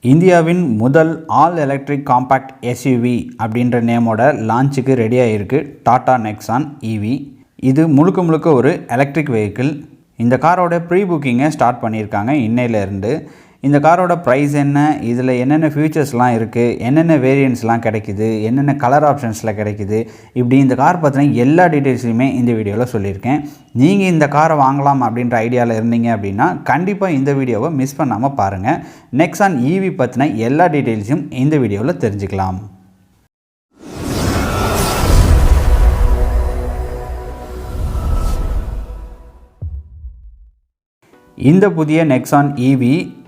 இந்தியாவின் முதல் all electric compact SUV அப்படின்ற நேமோட லான்ச்சுக்கு ரெடியாக இருக்குது டாடா நெக்ஸான் EV. இது முழுக்க ஒரு எலக்ட்ரிக் வெஹிக்கிள். இந்த காரோட ப்ரீ புக்கிங்கை ஸ்டார்ட் பண்ணியிருக்காங்க இன்னையிலேருந்து. இந்த காரோட ப்ரைஸ் என்ன, இதில் என்னென்ன ஃபியூச்சர்ஸ்லாம் இருக்குது, என்னென்ன வேரியண்ட்ஸ்லாம் கிடைக்குது, என்னென்ன கலர் ஆப்ஷன்ஸில் கிடைக்குது, இப்படி இந்த கார் பற்றின எல்லா டீட்டெயில்ஸையுமே இந்த வீடியோவில் சொல்லியிருக்கேன். நீங்கள் இந்த காரை வாங்கலாம் அப்படின்ற ஐடியாவில் இருந்தீங்க அப்படின்னா கண்டிப்பாக இந்த வீடியோவை மிஸ் பண்ணாமல் பாருங்கள். நெக்ஸான் EV பற்றின எல்லா டீட்டெயில்ஸையும் இந்த வீடியோவில் தெரிஞ்சுக்கலாம். இந்த புதிய நெக்ஸான் EV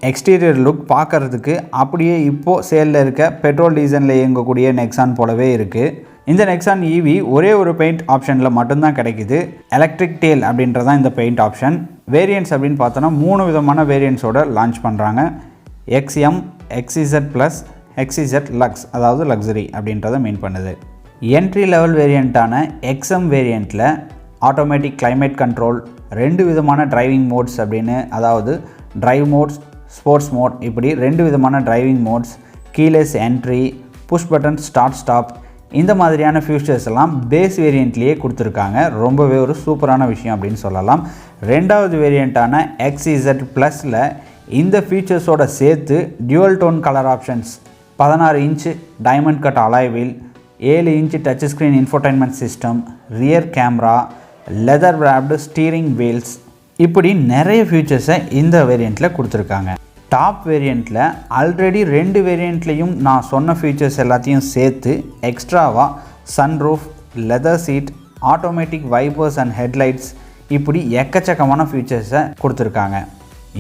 எக்ஸ்டீரியர் லுக் பார்க்குறதுக்கு அப்படியே இப்போது சேலில் இருக்க பெட்ரோல் டீசலில் இயங்கக்கூடிய நெக்ஸான் போலவே இருக்குது. இந்த நெக்ஸான் EV ஒரே ஒரு பெயிண்ட் ஆப்ஷனில் மட்டும்தான் கிடைக்குது. எலக்ட்ரிக் டீல் அப்படின்றதான் இந்த பெயிண்ட் ஆப்ஷன். வேரியண்ட்ஸ் அப்படின்னு பார்த்தோன்னா 3 விதமான வேரியண்ட்ஸோடு லான்ச் பண்ணுறாங்க. XM, XZ +, XZ லக்ஸ், அதாவது லக்ஸரி அப்படின்றத மீன் பண்ணுது. என்ட்ரி லெவல் வேரியண்ட்டான XM வேரியண்ட்டில் ஆட்டோமேட்டிக் கிளைமேட் கண்ட்ரோல், 2 விதமான டிரைவிங் மோட்ஸ் அப்படின்னு, அதாவது டிரைவ் மோட்ஸ், ஸ்போர்ட்ஸ் மோட், இப்படி 2 விதமான driving modes, keyless entry, push button start stop, இந்த மாதிரியான ஃபியூச்சர்ஸ் எல்லாம் பேஸ் வேரியண்ட்லேயே கொடுத்துருக்காங்க. ரொம்பவே ஒரு சூப்பரான விஷயம் அப்படின்னு சொல்லலாம். 2வது வேரியண்ட்டான XZ +ல் இந்த ஃபீச்சர்ஸோடு சேர்த்து dual tone colour options, 16 inch diamond cut alloy wheel, 7 inch touch screen infotainment system, rear camera, leather wrapped steering wheels, இப்படி நிறைய ஃபியூச்சர்ஸை இந்த வேரியண்ட்டில் கொடுத்துருக்காங்க. டாப் வேரியண்ட்டில் ஆல்ரெடி 2 வேரியண்ட்லேயும் நான் சொன்ன ஃபீச்சர்ஸ் எல்லாத்தையும் சேர்த்து எக்ஸ்ட்ராவாக sunroof, leather seat, automatic wipers and headlights, இப்படி எக்கச்சக்கமான ஃபியூச்சர்ஸை கொடுத்துருக்காங்க.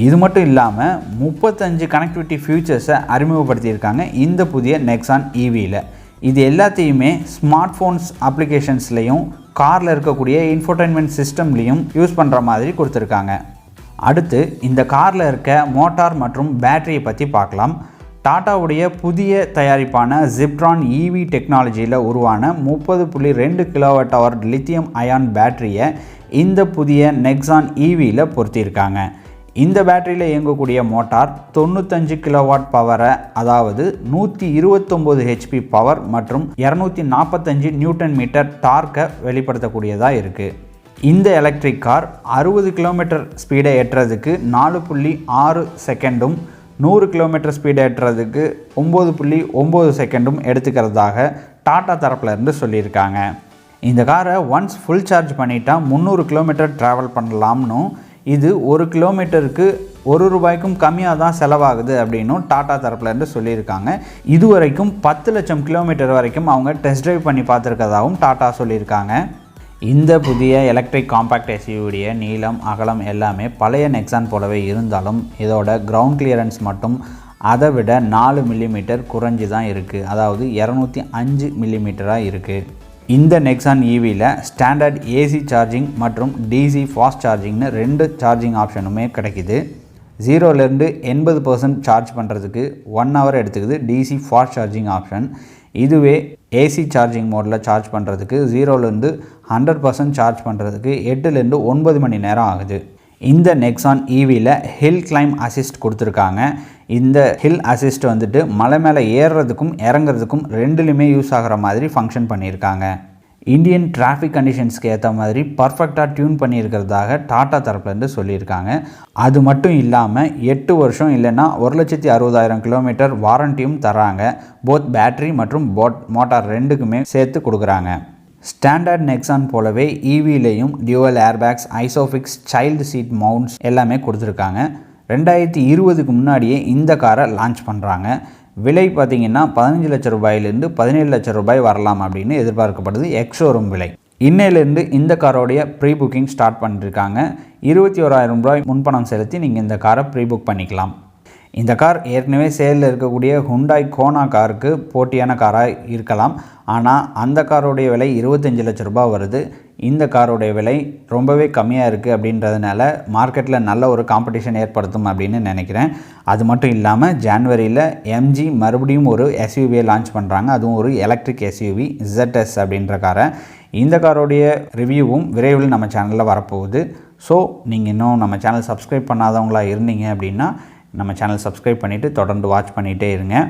இது மட்டும் இல்லாமல் 35 கனெக்டிவிட்டி ஃபியூச்சர்ஸை அறிமுகப்படுத்தியிருக்காங்க இந்த புதிய நெக்ஸான் EVயில். இது எல்லாத்தையுமே ஸ்மார்ட் ஃபோன்ஸ் அப்ளிகேஷன்ஸ்லேயும் காரில் இருக்கக்கூடிய இன்ஃபோடைன்மெண்ட் சிஸ்டம்லேயும் யூஸ் பண்ணுற மாதிரி கொடுத்துருக்காங்க. அடுத்து இந்த காரில் இருக்க மோட்டார் மற்றும் பேட்டரியை பற்றி பார்க்கலாம். டாட்டாவுடைய புதிய தயாரிப்பான ஜிப்ட்ரான் EV டெக்னாலஜியில் உருவான 30.2 kWh லித்தியம் அயான் பேட்டரியை இந்த புதிய நெக்ஸான் EVயில் பொருத்தியிருக்காங்க. இந்த பேட்டரியில் இயங்கக்கூடிய மோட்டார் 95 kW பவரை, அதாவது 129 HP பவர் மற்றும் 245 Nm டார்க்கை வெளிப்படுத்தக்கூடியதாக இருக்குது. இந்த எலக்ட்ரிக் கார் 60 km ஸ்பீடை ஏற்றுறதுக்கு 4.6 செகண்டும், 100 km ஸ்பீடை ஏற்றுறதுக்கு 9.9 செகண்டும் எடுத்துக்கிறதாக டாட்டா தரப்புலேருந்து சொல்லியிருக்காங்க. இந்த காரை ஒன்ஸ் ஃபுல் சார்ஜ் பண்ணிட்டா 300 km ட்ராவல் பண்ணலாம்னு, இது 1 கிலோமீட்டருக்கு ₹1 கம்மியாக தான் செலவாகுது அப்படின்னும் டாட்டா தரப்புலேருந்து சொல்லியிருக்காங்க. இதுவரைக்கும் 10 லட்சம் கிலோமீட்டர் வரைக்கும் அவங்க டெஸ்ட் ட்ரைவ் பண்ணி பார்த்துருக்கதாகவும் டாட்டா சொல்லியிருக்காங்க. இந்த புதிய எலக்ட்ரிக் காம்பேக்ட் எஸ்யூவியுடைய நீளம், அகலம் எல்லாமே பழைய நெக்ஸான் போலவே இருந்தாலும் இதோட கிரவுண்ட் கிளியரன்ஸ் மட்டும் அதை விட 4 மில்லிமீட்டர் குறைஞ்சி தான் இருக்குது. அதாவது 205 மில்லிமீட்டராக இருக்குது. இந்த நெக்ஸான் EVயில் ஸ்டாண்டர்ட் AC சார்ஜிங் மற்றும் DC ஃபாஸ்ட் சார்ஜிங்னு 2 சார்ஜிங் ஆப்ஷனுமே கிடைக்குது. 0லேருந்து 80% சார்ஜ் பண்ணுறதுக்கு 1 hour எடுத்துக்குது DC ஃபாஸ்ட் சார்ஜிங் ஆப்ஷன். இதுவே AC சார்ஜிங் மோடில் சார்ஜ் பண்ணுறதுக்கு 0லேருந்து 100% சார்ஜ் பண்ணுறதுக்கு 8லேருந்து 9 மணி நேரம் ஆகுது. இந்த நெக்ஸான் EVயில் ஹில் கிளைம் அசிஸ்ட் கொடுத்துருக்காங்க. இந்த ஹில் அசிஸ்ட் வந்துட்டு மலை மேலே ஏறுறதுக்கும் இறங்குறதுக்கும் 2லையுமே யூஸ் ஆகிற மாதிரி ஃபங்க்ஷன் பண்ணியிருக்காங்க. இந்தியன் டிராஃபிக் கண்டிஷன்ஸ்க்கு ஏற்ற மாதிரி பர்ஃபெக்டாக டியூன் பண்ணியிருக்கிறதாக டாட்டா தரப்புலேருந்து சொல்லியிருக்காங்க. அது மட்டும் இல்லாமல் 8 வருஷம் இல்லைன்னா 1,60,000 கிலோமீட்டர் வாரண்டியும் தராங்க. போத் பேட்டரி மற்றும் மோட்டார் 2க்குமே சேர்த்து கொடுக்குறாங்க. ஸ்டாண்டர்ட் நெக்ஸான் போலவே EVலையும் dual airbags, Isofix, child seat mounts எல்லாமே கொடுத்துருக்காங்க. 2020க்கு முன்னாடியே இந்த காரை லான்ச் பண்ணுறாங்க. விலை பார்த்திங்கன்னா 15 லட்சம் ரூபாயிலிருந்து 17 லட்சம் ரூபாய் வரலாம் அப்படின்னு எதிர்பார்க்கப்படுது எக்ஸ்ஷோரூம் விலை. இன்னையிலேருந்து இந்த காரோடைய ப்ரீ புக்கிங் ஸ்டார்ட் பண்ணியிருக்காங்க. 21,000 ரூபாய் முன்பணம் செலுத்தி நீங்கள் இந்த காரை ப்ரீ புக் பண்ணிக்கலாம். இந்த கார் ஏற்கனவே சேலில் இருக்கக்கூடிய ஹுண்டாய் கோனா காருக்கு போட்டியான காராக இருக்கலாம். ஆனால் அந்த காரோடைய விலை 25 லட்சம் ரூபாய் வருது. இந்த காரோடைய விலை ரொம்பவே கம்மியாக இருக்குது. அப்படின்றதுனால மார்க்கெட்டில் நல்ல ஒரு காம்படிஷன் ஏற்படுத்தும் அப்படின்னு நினைக்கிறேன். அது மட்டும் இல்லாமல் ஜான்வரியில் MG மறுபடியும் ஒரு SUVயை லான்ச் பண்ணுறாங்க. அதுவும் ஒரு எலக்ட்ரிக் SUV ZS அப்படின்ற காரை. இந்த காரோடைய ரிவ்யூவும் விரைவில் நம்ம சேனலில் வரப்போகுது. ஸோ நீங்கள் இன்னும் நம்ம சேனல் சப்ஸ்கிரைப் பண்ணாதவங்களாக இருந்தீங்க அப்படின்னா நம்ம சேனல் சப்ஸ்கிரைப் பண்ணிவிட்டு தொடர்ந்து வாட்ச் பண்ணிகிட்டே இருங்க.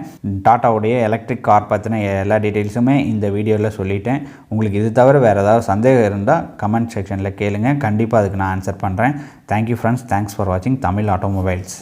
டாட்டாவுடைய எலக்ட்ரிக் கார் பற்றின எல்லா டீட்டெயில்ஸுமே இந்த வீடியோவில் சொல்லிட்டேன். உங்களுக்கு இது தவிர வேறு ஏதாவது சந்தேகம் இருந்தால் கமெண்ட் செக்ஷனில் கேளுங்க. கண்டிப்பாக அதுக்கு நான் ஆன்சர் பண்ணுறேன். Thank you friends. தேங்க்ஸ் ஃபார் வாட்சிங் தமிழ் ஆட்டோமொபைல்ஸ்.